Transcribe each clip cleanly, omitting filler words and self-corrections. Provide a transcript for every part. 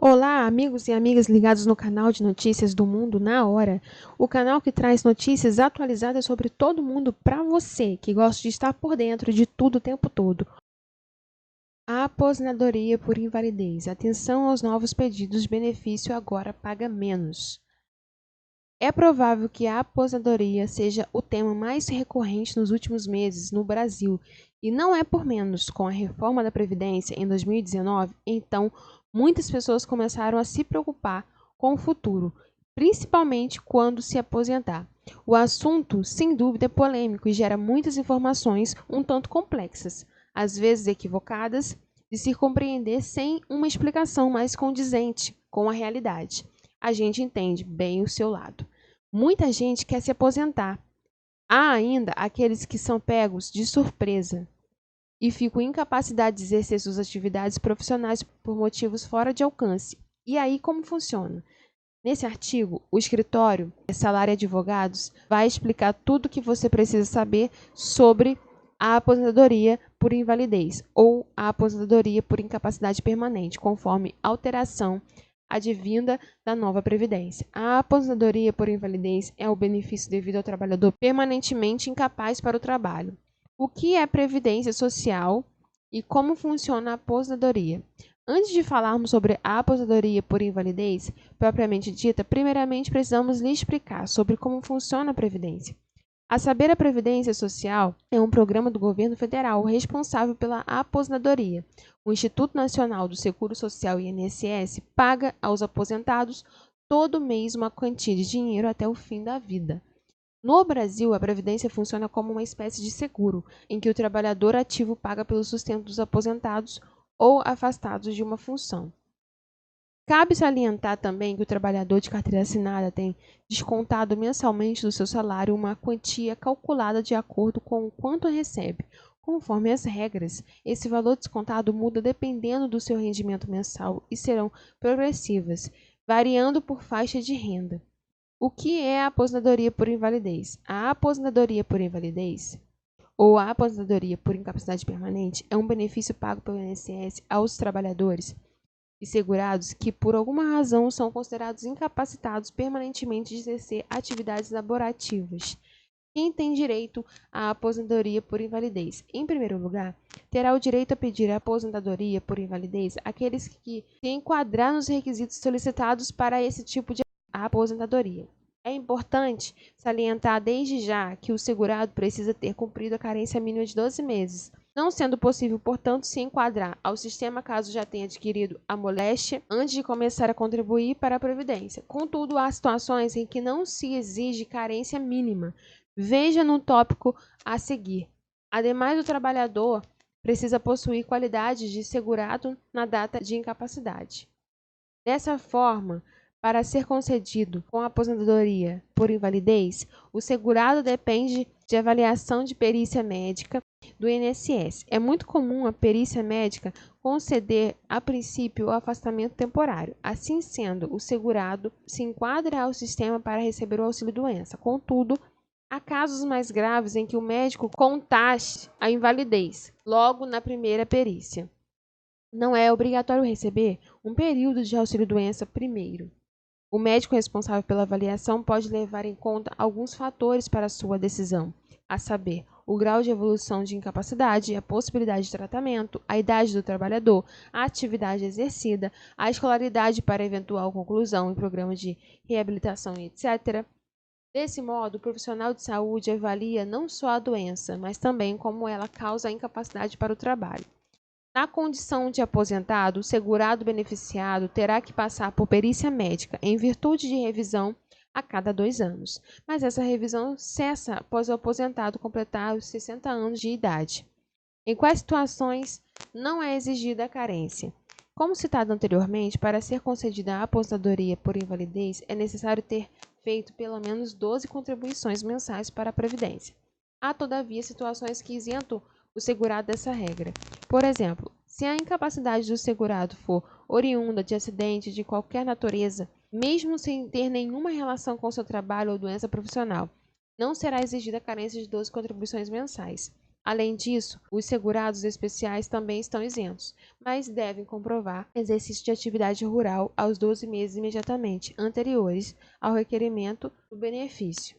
Olá, amigos e amigas ligados no canal de notícias do Mundo na Hora, o canal que traz notícias atualizadas sobre todo mundo para você, que gosta de estar por dentro de tudo o tempo todo. A aposentadoria por invalidez. Atenção aos novos pedidos de benefício agora paga menos. É provável que a aposentadoria seja o tema mais recorrente nos últimos meses no Brasil, e não é por menos. Com a reforma da Previdência em 2019, então, muitas pessoas começaram a se preocupar com o futuro, principalmente quando se aposentar. O assunto, sem dúvida, é polêmico e gera muitas informações um tanto complexas, às vezes equivocadas, de se compreender sem uma explicação mais condizente com a realidade. A gente entende bem o seu lado. Muita gente quer se aposentar. Há ainda aqueles que são pegos de surpresa e ficam incapacitados de exercer suas atividades profissionais por motivos fora de alcance. E aí como funciona? Nesse artigo, o escritório Salário Advogados vai explicar tudo o que você precisa saber sobre a aposentadoria por invalidez ou a aposentadoria por incapacidade permanente, conforme alteração advinda da nova Previdência. A aposentadoria por invalidez é o benefício devido ao trabalhador permanentemente incapaz para o trabalho. O que é Previdência Social e como funciona a aposentadoria? Antes de falarmos sobre a aposentadoria por invalidez, propriamente dita, primeiramente precisamos lhe explicar sobre como funciona a Previdência. A saber, a Previdência Social é um programa do governo federal responsável pela aposentadoria. O Instituto Nacional do Seguro Social, INSS, paga aos aposentados todo mês uma quantia de dinheiro até o fim da vida. No Brasil, a Previdência funciona como uma espécie de seguro, em que o trabalhador ativo paga pelo sustento dos aposentados ou afastados de uma função. Cabe salientar também que o trabalhador de carteira assinada tem descontado mensalmente do seu salário uma quantia calculada de acordo com o quanto recebe. Conforme as regras, esse valor descontado muda dependendo do seu rendimento mensal e serão progressivas, variando por faixa de renda. O que é a aposentadoria por invalidez? A aposentadoria por invalidez ou a aposentadoria por incapacidade permanente é um benefício pago pelo INSS aos trabalhadores e segurados que, por alguma razão, são considerados incapacitados permanentemente de exercer atividades laborativas. Quem tem direito à aposentadoria por invalidez? Em primeiro lugar, terá o direito a pedir a aposentadoria por invalidez aqueles que se enquadrar nos requisitos solicitados para esse tipo de aposentadoria. É importante salientar desde já que o segurado precisa ter cumprido a carência mínima de 12 meses, não sendo possível, portanto, se enquadrar ao sistema caso já tenha adquirido a moléstia antes de começar a contribuir para a Previdência. Contudo, há situações em que não se exige carência mínima. Veja no tópico a seguir. Ademais, o trabalhador precisa possuir qualidades de segurado na data de incapacidade. Dessa forma, para ser concedido com a aposentadoria por invalidez, o segurado depende de avaliação de perícia médica do INSS. É muito comum a perícia médica conceder, a princípio, o afastamento temporário. Assim sendo, o segurado se enquadra ao sistema para receber o auxílio-doença. Contudo, há casos mais graves em que o médico contate a invalidez logo na primeira perícia. Não é obrigatório receber um período de auxílio-doença primeiro. O médico responsável pela avaliação pode levar em conta alguns fatores para sua decisão, a saber, o grau de evolução de incapacidade, a possibilidade de tratamento, a idade do trabalhador, a atividade exercida, a escolaridade para eventual conclusão em programa de reabilitação, etc. Desse modo, o profissional de saúde avalia não só a doença, mas também como ela causa a incapacidade para o trabalho. Na condição de aposentado, o segurado beneficiado terá que passar por perícia médica, em virtude de revisão a cada 2 anos. Mas essa revisão cessa após o aposentado completar os 60 anos de idade. Em quais situações não é exigida a carência? Como citado anteriormente, para ser concedida a aposentadoria por invalidez, é necessário ter feito pelo menos 12 contribuições mensais para a Previdência. Há, todavia, situações que isentam o segurado dessa regra. Por exemplo, se a incapacidade do segurado for oriunda de acidente de qualquer natureza, mesmo sem ter nenhuma relação com seu trabalho ou doença profissional, não será exigida a carência de 12 contribuições mensais. Além disso, os segurados especiais também estão isentos, mas devem comprovar exercício de atividade rural aos 12 meses imediatamente anteriores ao requerimento do benefício.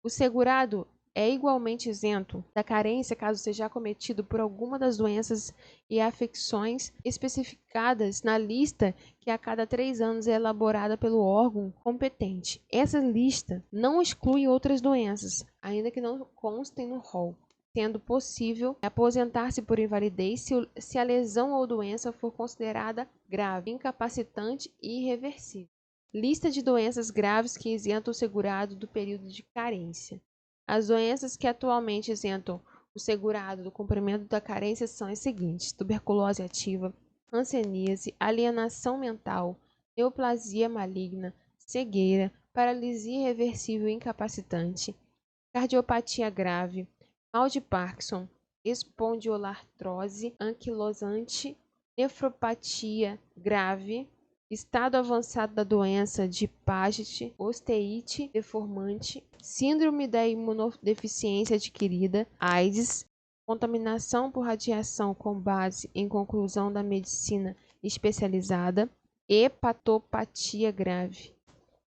O segurado é igualmente isento da carência caso seja acometido por alguma das doenças e afecções especificadas na lista que a cada 3 anos é elaborada pelo órgão competente. Essa lista não exclui outras doenças, ainda que não constem no rol, sendo possível aposentar-se por invalidez se a lesão ou doença for considerada grave, incapacitante e irreversível. Lista de doenças graves que isentam o segurado do período de carência. As doenças que atualmente isentam o segurado do cumprimento da carência são as seguintes: tuberculose ativa, hanseníase, alienação mental, neoplasia maligna, cegueira, paralisia irreversível e incapacitante, cardiopatia grave, mal de Parkinson, espondiloartrose anquilosante, nefropatia grave, estado avançado da doença de Paget, osteite deformante, síndrome da imunodeficiência adquirida, AIDS, contaminação por radiação com base em conclusão da medicina especializada, hepatopatia grave.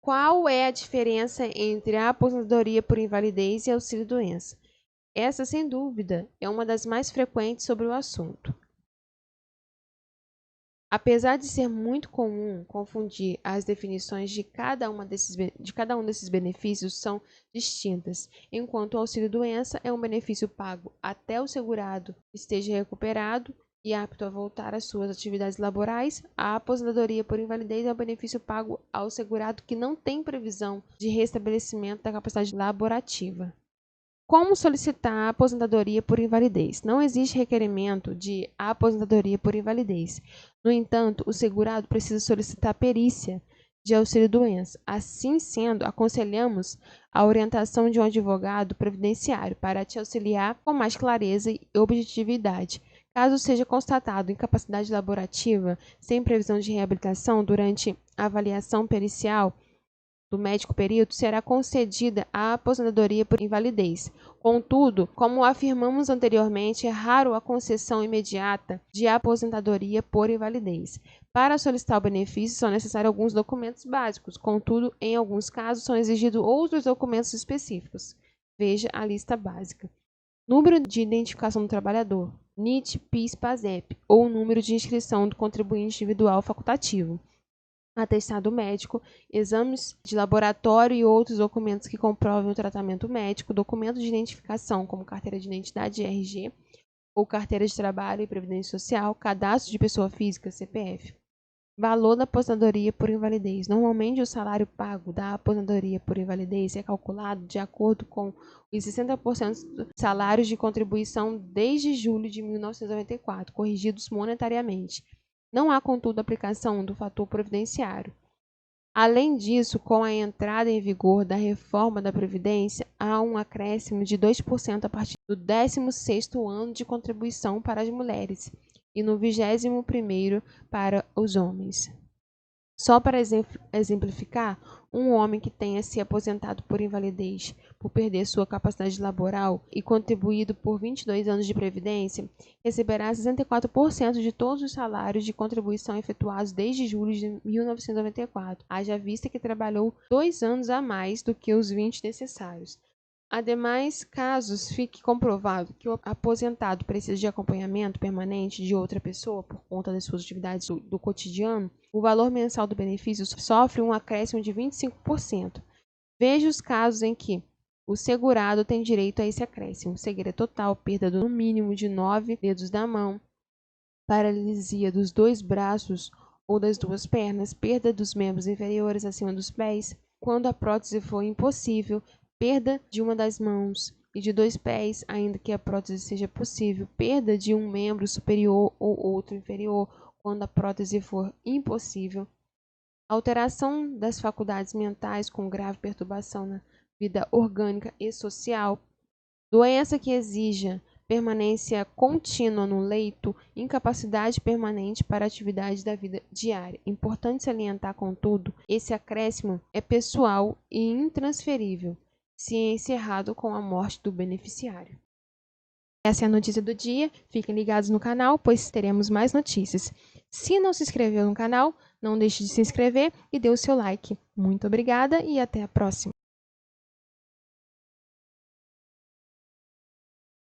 Qual é a diferença entre a aposentadoria por invalidez e auxílio-doença? Essa, sem dúvida, é uma das mais frequentes sobre o assunto. Apesar de ser muito comum confundir as definições de cada um desses benefícios, são distintas. Enquanto o auxílio-doença é um benefício pago até o segurado esteja recuperado e apto a voltar às suas atividades laborais, a aposentadoria por invalidez é um benefício pago ao segurado que não tem previsão de restabelecimento da capacidade laborativa. Como solicitar a aposentadoria por invalidez? Não existe requerimento de aposentadoria por invalidez. No entanto, o segurado precisa solicitar perícia de auxílio-doença. Assim sendo, aconselhamos a orientação de um advogado previdenciário para te auxiliar com mais clareza e objetividade. Caso seja constatado incapacidade laborativa sem previsão de reabilitação durante a avaliação pericial do médico perito, será concedida a aposentadoria por invalidez. Contudo, como afirmamos anteriormente, é raro a concessão imediata de aposentadoria por invalidez. Para solicitar o benefício, são necessários alguns documentos básicos. Contudo, em alguns casos, são exigidos outros documentos específicos. Veja a lista básica. Número de identificação do trabalhador, NIT, PIS, PASEP, ou número de inscrição do contribuinte individual facultativo. Atestado médico, exames de laboratório e outros documentos que comprovem o tratamento médico, documento de identificação, como carteira de identidade RG, ou carteira de trabalho e previdência social, cadastro de pessoa física, CPF. Valor da aposentadoria por invalidez. Normalmente, o salário pago da aposentadoria por invalidez é calculado de acordo com os 60% dos salários de contribuição desde julho de 1994, corrigidos monetariamente. Não há, contudo, aplicação do fator previdenciário. Além disso, com a entrada em vigor da reforma da Previdência, há um acréscimo de 2% a partir do 16º ano de contribuição para as mulheres e no 21º para os homens. Só para exemplificar, um homem que tenha se aposentado por invalidez por perder sua capacidade laboral e contribuído por 22 anos de previdência, receberá 64% de todos os salários de contribuição efetuados desde julho de 1994, haja vista que trabalhou 2 anos a mais do que os 20 necessários. Ademais, caso fique comprovado que o aposentado precisa de acompanhamento permanente de outra pessoa por conta das suas atividades do cotidiano, o valor mensal do benefício sofre um acréscimo de 25%. Veja os casos em que o segurado tem direito a esse acréscimo: cegueira total, perda no mínimo de 9 dedos da mão, paralisia dos 2 braços ou das 2 pernas, perda dos membros inferiores acima dos pés, quando a prótese for impossível, perda de uma das mãos e de 2 pés, ainda que a prótese seja possível, perda de um membro superior ou outro inferior, quando a prótese for impossível, alteração das faculdades mentais com grave perturbação na vida orgânica e social, doença que exija permanência contínua no leito, incapacidade permanente para atividades da vida diária. Importante salientar, contudo, esse acréscimo é pessoal e intransferível, se encerrado com a morte do beneficiário. Essa é a notícia do dia. Fiquem ligados no canal, pois teremos mais notícias. Se não se inscreveu no canal, não deixe de se inscrever e dê o seu like. Muito obrigada e até a próxima.